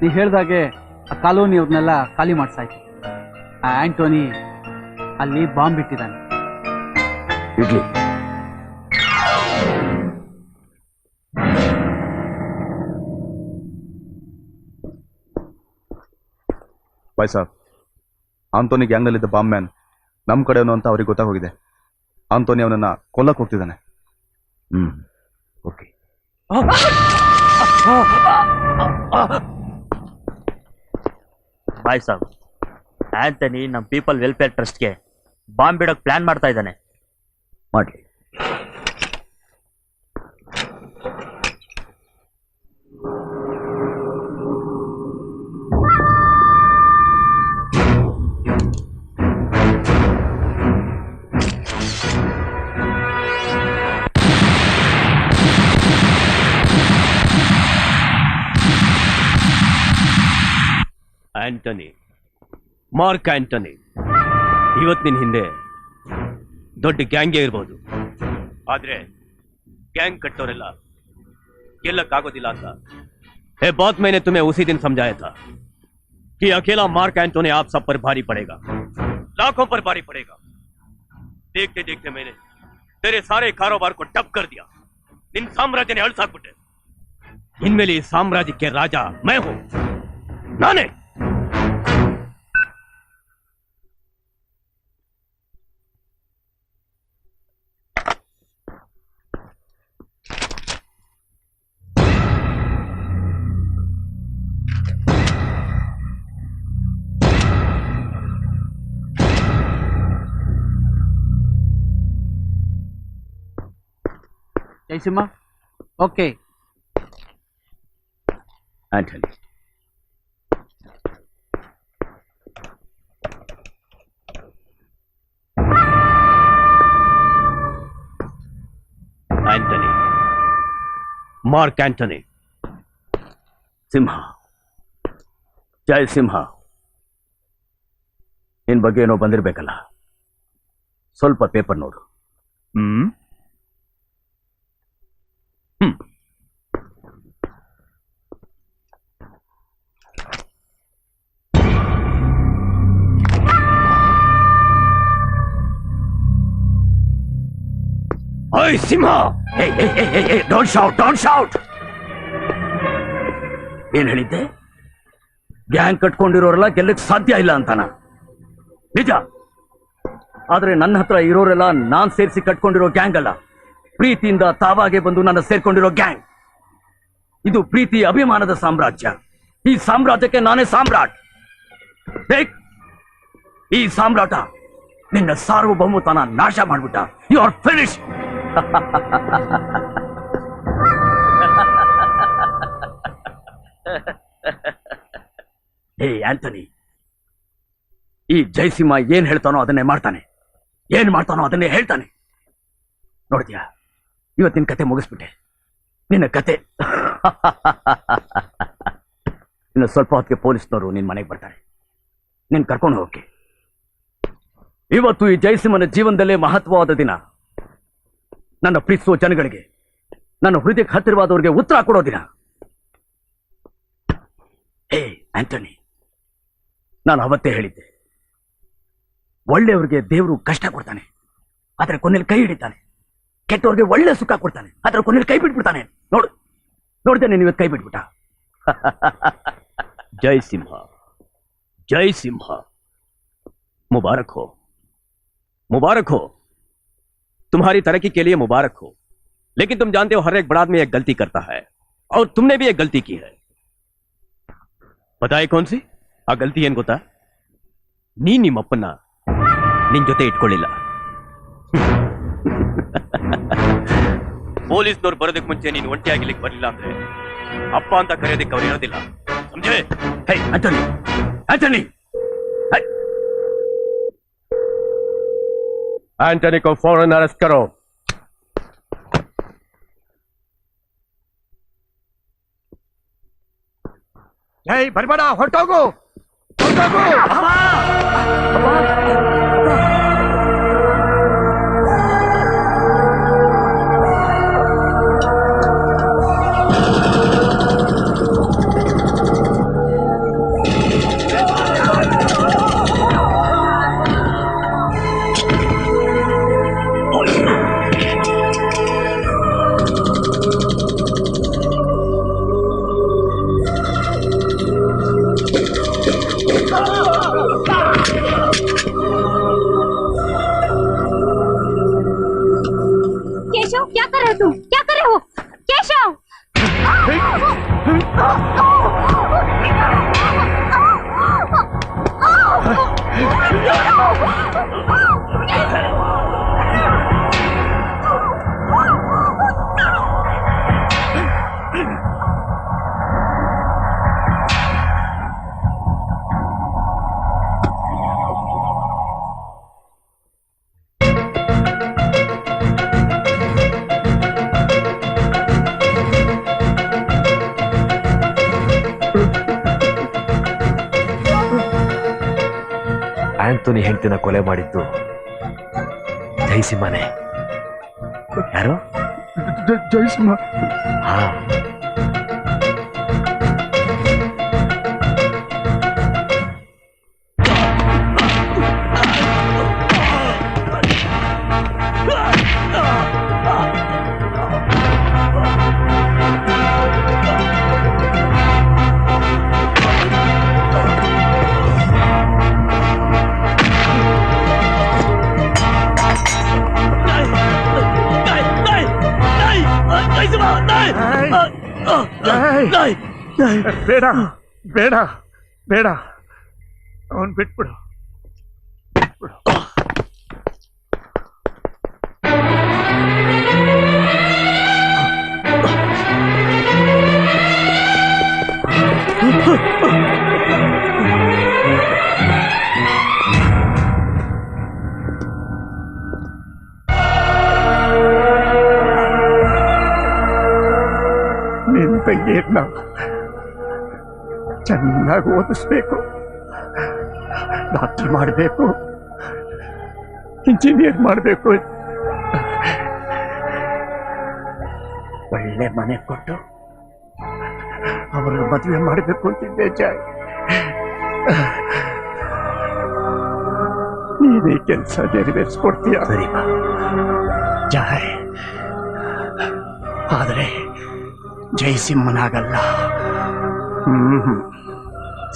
ನೀ ಹೇಳ್ದಾಗೆ ಆ ಕಾಲೋನಿ ಅವ್ರನ್ನೆಲ್ಲ ಖಾಲಿ ಮಾಡ್ಸಾಯ್ತು. ಆ ಆಂಟೋನಿ ಅಲ್ಲಿ ಬಾಂಬ್ ಬಿಟ್ಟಿದ್ದಾನೆ. ಇಡ್ಲಿ ಬಾಯ್ ಸಾಬ್, ಆಂಟೋನಿ ಗ್ಯಾಂಗ್ನಲ್ಲಿದ್ದ ಬಾಂಬ್ ಮ್ಯಾನ್ ನಮ್ಮ ಕಡೆಯವನು ಅಂತ ಅವ್ರಿಗೆ ಗೊತ್ತಾಗೋಗಿದೆ. ಆಂಟೋನಿ ಅವನನ್ನ ಕೊಲ್ಲಕ್ಕೆ ಹೋಗ್ತಿದ್ದಾನೆ. ಓಕೆ. ಬಾಯ್ ಸಾಬ್, ಆಂಟನಿ ನಮ್ಮ ಪೀಪಲ್ ವೆಲ್ಫೇರ್ ಟ್ರಸ್ಟ್ಗೆ ಬಾಂಬ್ ಬಿಡೋಕೆ ಪ್ಲಾನ್ ಮಾಡ್ತಾ ಇದ್ದಾನೆ. ಮಾಡಲಿ. ಆಂಟನಿ, ಮಾರ್ಕ್ ಆಂಟನಿ, ಇವತ್ತಿನ ಹಿಂದೆ ದೊಡ್ಡ ಗ್ಯಾಂಗೇ ಇರ್ಬೋದು, ಆದ್ರೆ ಗ್ಯಾಂಗ್ ಕಟ್ಟೋರೆಲ್ಲ ಗೆಲ್ಲಕ್ಕಾಗೋದಿಲ್ಲ ಅಂತ ये बात मैंने तुम्हें उसी दिन समझाया था कि अकेला मार्क एंटोनी आप सब पर भारी पड़ेगा, लाखों पर भारी पड़ेगा। देखते देखते मैंने तेरे सारे कारोबार को ठप कर दिया। इन साम्राज्य ने अड़साक्बिಟ್ಟೆ। इनमें इस साम्राज्य के राजा मैं हूं, नाने। Jayasimha, okay. Antony, Antony, Mark Antony. Simha, Jaya Simha, ನಿನ್ ಬಗ್ಗೆ ಏನೋ ಬಂದಿರ್ಬೇಕಲ್ಲ, ಸ್ವಲ್ಪ ಪೇಪರ್ ನೋಡು. ओए Simha, don't shout, don't shout. ಏನ್ ಹೇಳಿದ್ದೆ? ಗ್ಯಾಂಗ್ ಕಟ್ಕೊಂಡಿರೋರೆಲ್ಲ ಗೆಲ್ಲಕ್ ಸಾಧ್ಯ ಇಲ್ಲ ಅಂತಾನ? ನಿಜ. ಆದ್ರೆ ನನ್ನ ಹತ್ರ ಇರೋರೆಲ್ಲ ನಾನ್ ಸೇರಿಸಿ ಕಟ್ಕೊಂಡಿರೋ ಗ್ಯಾಂಗ್ ಅಲ್ಲ, ಪ್ರೀತಿಯಿಂದ ತಾವಾಗೆ ಬಂದು ನನ್ನ ಸೇರ್ಕೊಂಡಿರೋ ಗ್ಯಾಂಗ್. ಇದು ಪ್ರೀತಿ ಅಭಿಮಾನದ ಸಾಮ್ರಾಜ್ಯ. ಈ ಸಾಮ್ರಾಜ್ಯಕ್ಕೆ ನಾನೇ ಸಾಮ್ರಾಟ್. ಈ ಸಾಮ್ರಾಟ ನಿನ್ನ ಸಾರ್ವಭೌಮತನ ನಾಶ ಮಾಡ್ಬಿಟ್ಟ. You are finish. Hey Antony, ಈ ಜಯಸಿಂಹ ಏನ್ ಹೇಳ್ತಾನೋ ಅದನ್ನೇ ಮಾಡ್ತಾನೆ, ಏನ್ ಮಾಡ್ತಾನೋ ಅದನ್ನೇ ಹೇಳ್ತಾನೆ. ನೋಡ್ತೀಯಾ, ಇವತ್ತಿನ ಕತೆ ಮುಗಿಸ್ಬಿಟ್ಟೆ. ನಿನ್ನ ಕತೆ ಇನ್ನು ಸ್ವಲ್ಪ ಹೊತ್ತಿಗೆ ಪೊಲೀಸ್ನವರು ನಿನ್ ಮನೆಗೆ ಬರ್ತಾರೆ, ನಿನ್ ಕರ್ಕೊಂಡು ಹೋಗಕ್ಕೆ. ಇವತ್ತು ಈ ಜಯಸಿಂಹನ ಜೀವನದಲ್ಲೇ ಮಹತ್ವವಾದ ದಿನ. ನನ್ನ ಪ್ರೀತಿಸುವ ಜನಗಳಿಗೆ, ನನ್ನ ಹೃದಯಕ್ಕೆ ಹತ್ತಿರವಾದವರಿಗೆ ಉತ್ತರ ಕೊಡೋ ದಿನ. ಹೇ ಆಂಟನಿ, ನಾನು ಅವತ್ತೇ ಹೇಳಿದ್ದೆ, ಒಳ್ಳೆಯವರಿಗೆ ದೇವರು ಕಷ್ಟ ಕೊಡ್ತಾನೆ, ಆದ್ರೆ ಕೊನೆಯಲ್ಲಿ ಕೈ ಹಿಡಿತಾನೆ. ಕೆಟ್ಟವ್ರಿಗೆ ಒಳ್ಳೆ ಸುಖ ಕೊಡ್ತಾನೆ, ಆದ್ರೆ ಕೊನೆಯಲ್ಲಿ ಕೈ ಬಿಟ್ಬಿಡ್ತಾನೆ. ನೋಡ್ದೆ ನೀನು ಇವತ್ತು ಕೈ ಬಿಟ್ಬಿಟ್ಟ. जय सिम्हा, जय सिम्हा, मुबारक हो, मुबारक हो, तुम्हारी तरक्की के लिए मुबारक हो। लेकिन तुम जानते हो हर एक बड़ा आदमी एक गलती करता है, और तुमने भी एक गलती की है। पता है कौन सी आ गलती? ಏನ್ ಗೊತ್ತಾ? ನಿಮ್ಮಪ್ಪನ್ನ ನಿನ್ ಜೊತೆ ಇಟ್ಕೊಳ್ಳಿಲ್ಲ. ಪೊಲೀಸ್ನವ್ರು ಬರೋದಕ್ಕೆ ಮುಂಚೆ ನೀನು ಒಂಟಿಯಾಗಿ ಇಲ್ಲಿಗೆ ಬರಲಿಲ್ಲ ಅಂದ್ರೆ ಅಪ್ಪ ಅಂತ ಕರೆಯೋದಕ್ಕೆ ಅವ್ರು ಇರೋದಿಲ್ಲ, समझे? हे एंटनी, एंटनी, एंटनी को फौरन अरेस्ट करो। जय बरबड़ा, ಹೊರಟೋಗು, ಹೊರಟೋಗು. क्या कर रहे हो तुम? क्या कर रहे हो केशव? ಆಂಟೋನಿ ಹೆಂಡತಿನ ಕೊಲೆ ಮಾಡಿದ್ದು ಜಯಸಿಂಹನೇ. ಯಾರು? ಜಯಸಿಂಹ. ಹಾ, ಬೇಡ ಬೇಡ ಬೇಡ, ಅವನ್ ಬಿಟ್ಬಿಡು. ನಿನ್ ತಂಗಿಯನ್ನ ಚೆನ್ನಾಗಿ ಓದಿಸ್ಬೇಕು, ಡಾಕ್ಟರ್ ಮಾಡಬೇಕು, ಇಂಜಿನಿಯರ್ ಮಾಡಬೇಕು, ಒಳ್ಳೆ ಮನೆ ಕೊಟ್ಟು ಅವ್ರಿಗೆ ಮದುವೆ ಮಾಡಬೇಕು ಅಂತಿದ್ದೆ ಜಾಯ್. ನೀನೇ ಕೆಲಸ ನೆರವೇರಿಸ್ಕೊಡ್ತೀಯ? ಸರಿ ಜಾಯ್, ಆದರೆ ಜಯಸಿಂಹನಾಗಲ್ಲ.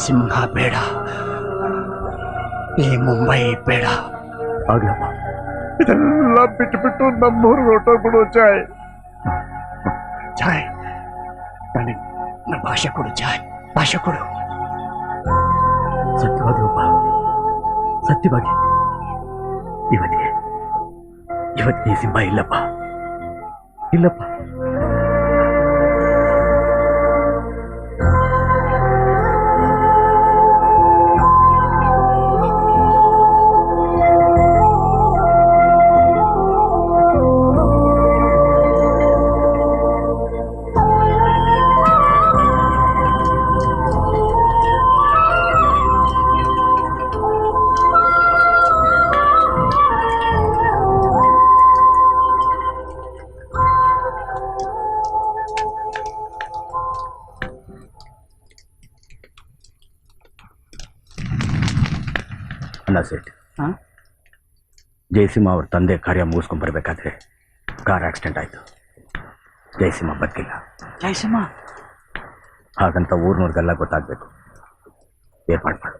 ಸಿಂಹ ಬೇಡ, ಈ ಮುಂಬೈ ಬೇಡ. ಆಗ್ಲಪ್ಪ. ಇದೆಲ್ಲ ಬಿಟ್ಟು ನಮ್ಮೂರಿಗೆ ಹೊರಟೋಗ್ಬಿಡು ಜಾಯ್. ಜಾಯ್, ನನಗೆ ಭಾಷೆ ಕೊಡು ಜಾಯ್, ಭಾಷೆ ಕೊಡು. ಸತ್ಯವಾಗ್ಲಪ್ಪ, ಸತ್ಯವಾಗಿ ಇವತ್ತಿಗೆ ಈ ಸಿಂಹ ಇಲ್ಲಪ್ಪ, ಇಲ್ಲಪ್ಪ. ಸೇಟ್, ಜಯಸಿಂಹ ಅವ್ರ ತಂದೆ ಕಾರ್ಯ ಮುಗಿಸ್ಕೊಂಡ್ ಬರ್ಬೇಕಾದ್ರೆ ಕಾರ್ ಆಕ್ಸಿಡೆಂಟ್ ಆಯ್ತು. ಜಯಸಿಂಹ ಬದುಕಿಲ್ಲ. ಜಯಸಿಂಹ ಹಾಗಂತ ಊರ್ನವ್ರಿಗೆಲ್ಲ ಗೊತ್ತಾಗ್ಬೇಕು. ಏರ್ಪಾಡು ಮಾಡು.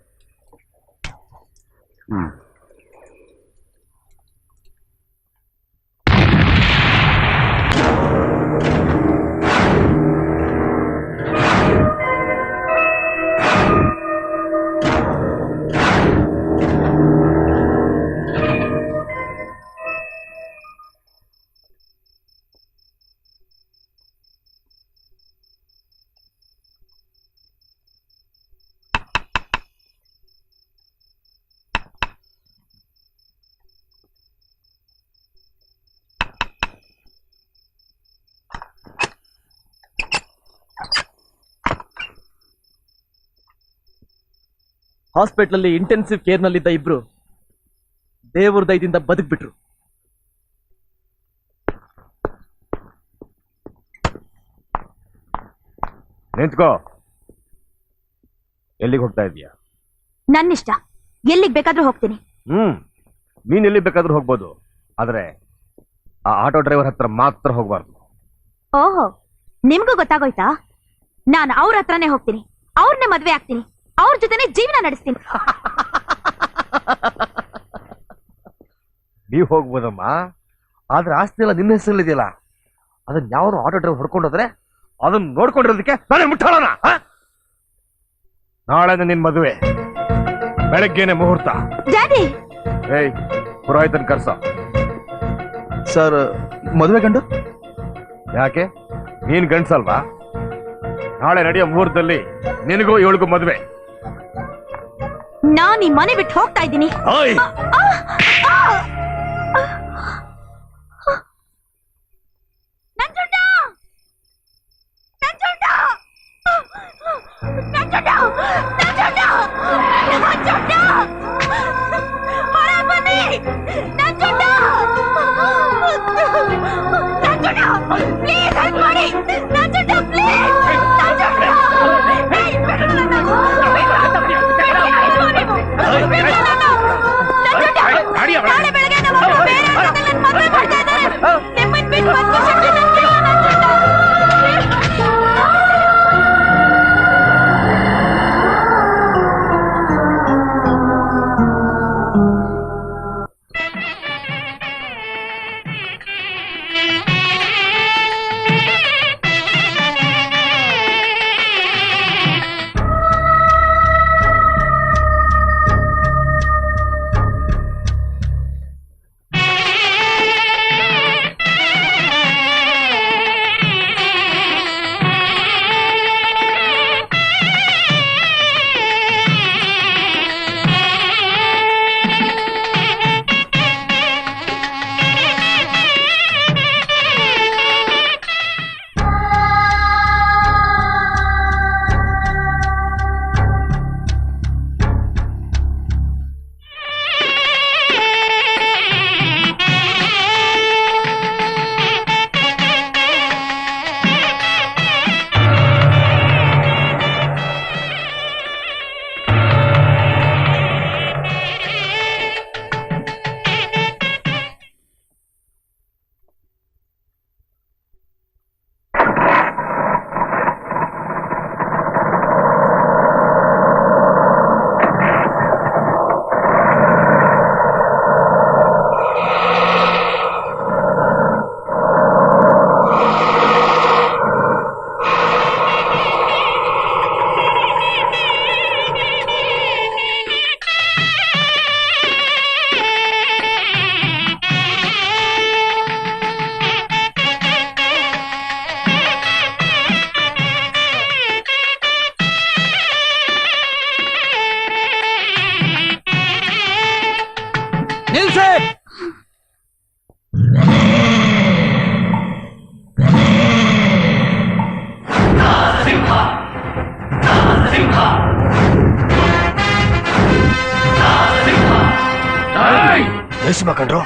ಹಾಸ್ಪಿಟಲ್ ಇಂಟೆನ್ಸಿವ್ ಕೇರ್ ನಲ್ಲಿದ್ದ ಇಬ್ರು ದೇವ್ರ ದಯದಿಂದ ಬದುಕ್ಬಿಟ್ರು. ನಿಂತ್ಕೋ. ಎಲ್ಲಿಗೆ ಹೋಗ್ತಾ ಇದೀಯಾ? ನನ್ನಿಷ್ಟ, ಎಲ್ಲಿಗೆ ಬೇಕಾದ್ರೂ ಹೋಗ್ತೀನಿ. ನೀನ್ ಎಲ್ಲಿ ಬೇಕಾದ್ರೂ ಹೋಗ್ಬೋದು, ಆದ್ರೆ ಆ ಆಟೋ ಡ್ರೈವರ್ ಹತ್ರ ಮಾತ್ರ ಹೋಗ್ಬಾರ್ದು. ಓಹೋ, ನಿಮ್ಗೂ ಗೊತ್ತಾಗೋಯ್ತಾ? ನಾನು ಅವ್ರ ಹತ್ರನೇ ಹೋಗ್ತೀನಿ, ಅವ್ರನ್ನೇ ಮದ್ವೆ ಆಗ್ತೀನಿ, ಅವ್ರ ಜೊತೆನೆ ಜೀವನ ನಡೆಸ್ತೀನಿ. ನೀವ್ ಹೋಗ್ಬೋದಮ್ಮ, ಆದ್ರೆ ಆಸ್ತಿ ಎಲ್ಲ ನಿನ್ನ ಹೆಸರಲ್ಲಿದೆಯಲ್ಲ, ಅದನ್ನ ಯಾವನು ಆಟೋ ಡ್ರೈವರ್ ಹೊಡ್ಕೊಂಡೋದ್ರೆ ಅದನ್ನ ನೋಡ್ಕೊಂಡಿರೋದಕ್ಕೆ ನಾನೇ ಮುಟ್ಟಾಳೋಣ. ನಾಳೆ ನಿನ್ ಮದುವೆ, ಬೆಳಗ್ಗೆನೆ ಮುಹೂರ್ತ. ಡ್ಯಾಡಿ ಏಯ್, ಪುರೋಹಿತನ್ ಕರ್ಸ. ಸರ್, ಮದುವೆ ಗಂಡು ಯಾಕೆ ನೀನ್ ಗಂಡ್ಸಲ್ವಾ? ನಾಳೆ ನಡೆಯೋ ಮುಹೂರ್ತದಲ್ಲಿ ನಿನಗೂ ಇವಳಿಗೂ ಮದುವೆ. ನಾನ್ ಈ ಮನೆ ಬಿಟ್ಟು ಹೋಗ್ತಾ ಇದ್ದೀನಿ. ಓಯ್ ನಂಜುಂಡ! ನಂಜುಂಡ! ನಂಜುಂಡ! ನಂಜುಂಡ! ನಂಜುಂಡ! ಹೊರಗ್ ಬನ್ನಿ! ನಂಜುಂಡ! ನಂಜುಂಡ! ಪ್ಲೀಸ್ ಹೆಲ್ಪ್ ಮಾಡಿ! ನಂಜುಂಡ, ಪ್ಲೀಸ್! ನಂಜುಂಡ! ಏಯ್, ಬಿಡು ನನ್ನ! ನಾಳೆ ಬೆಳಗ್ಗೆ ನಮ್ಮಪ್ಪ ಬೇರೆ ಜೊತೆ ನನ್ನ ಮದುವೆ ಮಾಡ್ತಾ ಇದ್ದಾರೆ. ನಿಮ್ಮನ್ನ ಬಿಟ್ಟು ಬದುಕೋ ಶಕ್ತಿ ನನಗಿಲ್ಲ, ನಂಜುಂಡ. ನಿಲ್ಸೆ! ಜಯಸಿಂಹ ಕಂಡ್ರು.